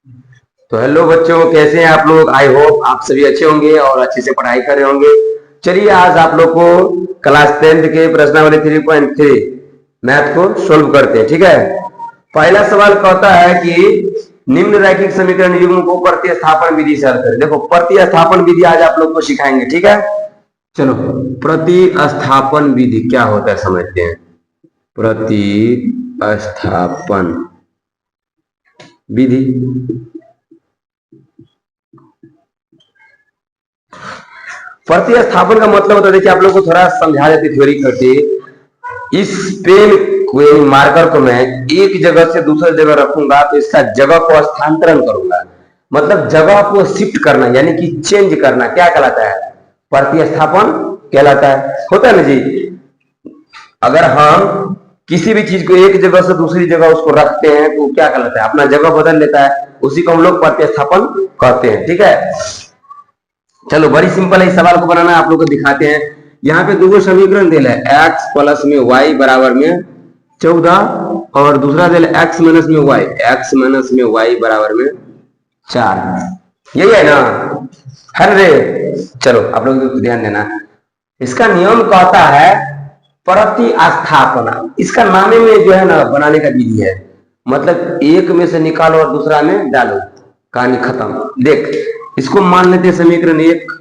तो हेलो बच्चों, कैसे हैं आप लोग। आई होप आप सभी अच्छे होंगे और अच्छे से पढ़ाई कर रहे होंगे। चलिए आज आप लोग को क्लास 10th के प्रश्नावली 3.3 मैथ को सोल्व करते हैं। ठीक है, पहला सवाल कहता है कि निम्न रैखिक समीकरण युग्म को प्रतिस्थापन विधि से हल करें। देखो, प्रतिस्थापन विधि आज आप लोग को सिखाएंगे। ठीक है, चलो प्रतिस्थापन विधि क्या होता है समझते हैं। प्रतिस्थापन विधि, प्रतिस्थापन का मतलब होता है, देखिए आप लोग को थोड़ा समझा देते थ्योरी करके। इस पेन को, मार्कर को मैं एक जगह से दूसरी जगह रखूंगा तो इसका जगह को स्थानांतरण करूंगा, मतलब जगह को शिफ्ट करना यानी कि चेंज करना, क्या कहलाता है, प्रतिस्थापन कहलाता है। होता है ना जी। अगर हम किसी भी चीज को एक जगह से दूसरी जगह उसको रखते हैं तो क्या कहलाता है, अपना जगह बदल लेता है, उसी को हम लोग प्रतिस्थापन कहते हैं। ठीक है, चलो बड़ी सिंपल है, इस सवाल को बनाना आप लोग को दिखाते हैं। यहाँ पे दो समीकरण दिल है, x प्लस में y बराबर में 14 और दूसरा दिल x माइनस में y, x माइनस में y बराबर में 4। यही है ना। हर रे, चलो आप लोग ध्यान देना, इसका नियम कहता है प्रतिस्थापना। इसका नामे में जो है ना बनाने का विधि है, मतलब एक में से निकालो और दूसरा में डालो, कहानी खत्म। देख, इसको मान लेते हैं समीकरण 1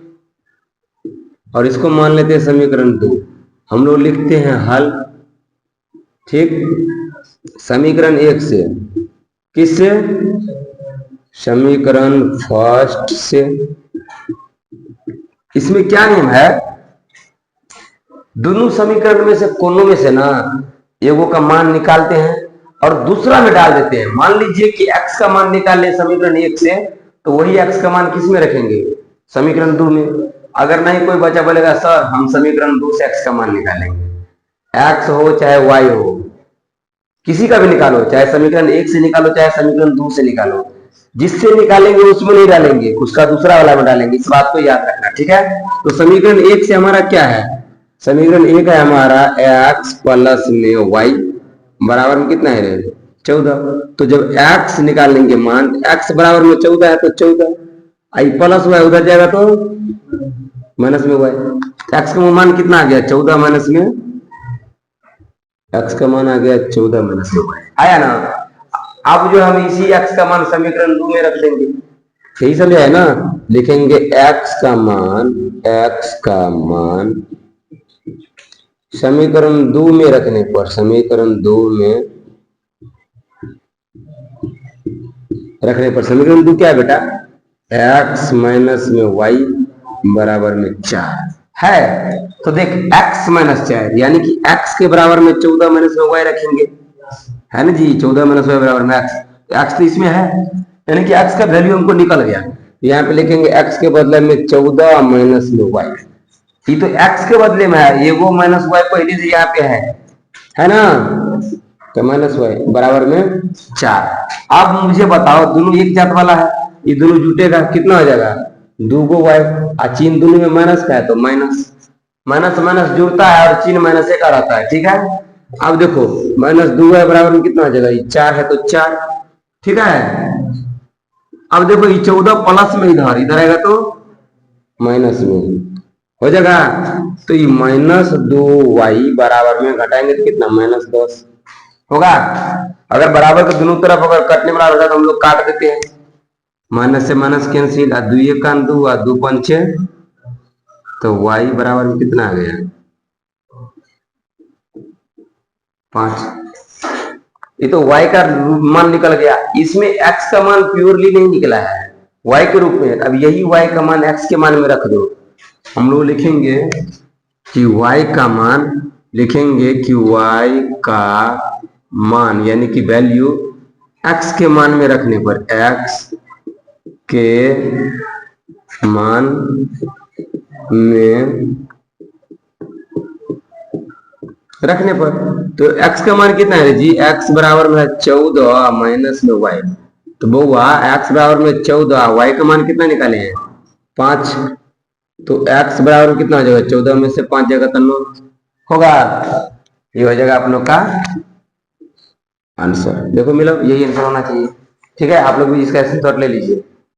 और इसको मान लेते हैं समीकरण 2। हम लोग लिखते हैं हल। ठीक, समीकरण 1 से, किससे, समीकरण फर्स्ट से। इसमें क्या नियम है, दोनों समीकरण में से कोनों में से ना एगो का मान निकालते हैं और दूसरा में डाल देते हैं। मान लीजिए कि x का मान निकाल ले समीकरण 1 से, तो वही x का मान किस में रखेंगे, समीकरण 2 में। अगर नहीं कोई बच्चा बोलेगा सर हम समीकरण 2 से x का मान निकालेंगे, x हो चाहे y हो, किसी का भी निकालो, चाहे समीकरण 1 से निकालो चाहे समीकरण 2 से निकालो, जिससे निकालेंगे उसमें नहीं डालेंगे, उसका दूसरा वाला में डालेंगे। इस बात को याद रखना। ठीक है, तो समीकरण 1 से हमारा क्या है, समीकरण 1 है हमारा x प्लस में y बराबर में कितना है, 14। तो जब x निकालेंगे मान, x बराबर में 14 है तो 14 आई प्लस y उधर जाएगा तो माइनस में y। x का मान कितना आ गया, 14 माइनस में, x का मान आ गया 14 माइनस में y आया ना। अब जो हम इसी x का मान समीकरण 2 में रख देंगे, यही समझ है ना। लिखेंगे x का मान, x का मान समीकरण 2 में रखने पर, समीकरण 2 में रखने पर समीकरण 2 क्या है बेटा, x माइनस में y बराबर में 4 है। तो देख x माइनस 4 यानी कि x के बराबर में 14 माइनस में y रखेंगे, है ना जी। 14 माइनस y बराबर में x तो इसमें है, यानी कि x का वैल्यू हमको निकल गया। यहाँ पे लिखेंगे x के बदले में 14 माइनस में y। ये तो x के बदले में है, ये वो माइनस y पहले से यहाँ पे है ना। तो माइनस y बराबर में 4। अब मुझे बताओ, दोनों एक जात वाला है, ये दोनों जुटेगा कितना हो जाएगा, 2 y। चिन्ह दोनों में माइनस का है तो माइनस माइनस माइनस जुड़ता है और चिन्ह माइनस का रहता है। ठीक है, अब देखो माइनस 2y बराबर में कितना हो जाएगा, ये 4 है तो 4। ठीक है, अब देखो ये 14 प्लस में इधर इधर आएगा तो माइनस में हो जाएगा। तो ये -2y बराबर में घटाएंगे तो कितना, -10 होगा। अगर बराबर के दोनों तरफ अगर कटने वाला होता तो हम लोग काट देते हैं, माइनस से माइनस कैंसिल, 2 1 का 2 और 2 5 6, तो y बराबर में कितना आ गया, 5। ये तो y का मान निकल गया, इसमें x का मान प्योरली नहीं निकला है, y के रूप में। अब यही y का मान x के मान में रख दो, हम लोग लिखेंगे कि y का मान, लिखेंगे कि y का मान यानी कि वैल्यू x के मान में रखने पर, x के मान में रखने पर, तो x का मान कितना है जी, x बराबर में 14 माइनस में y। तो बउआ x बराबर में 14, y का मान कितना निकाले हैं, 5। तो x बराबर कितना हो जाएगा, 14 में से 5 जाएगा तो 9 होगा। ये हो जाएगा आप लोग का आंसर। देखो मिलो, यही आंसर होना चाहिए। ठीक है, आप लोग भी इसका स्क्रीनशॉट ले लीजिए।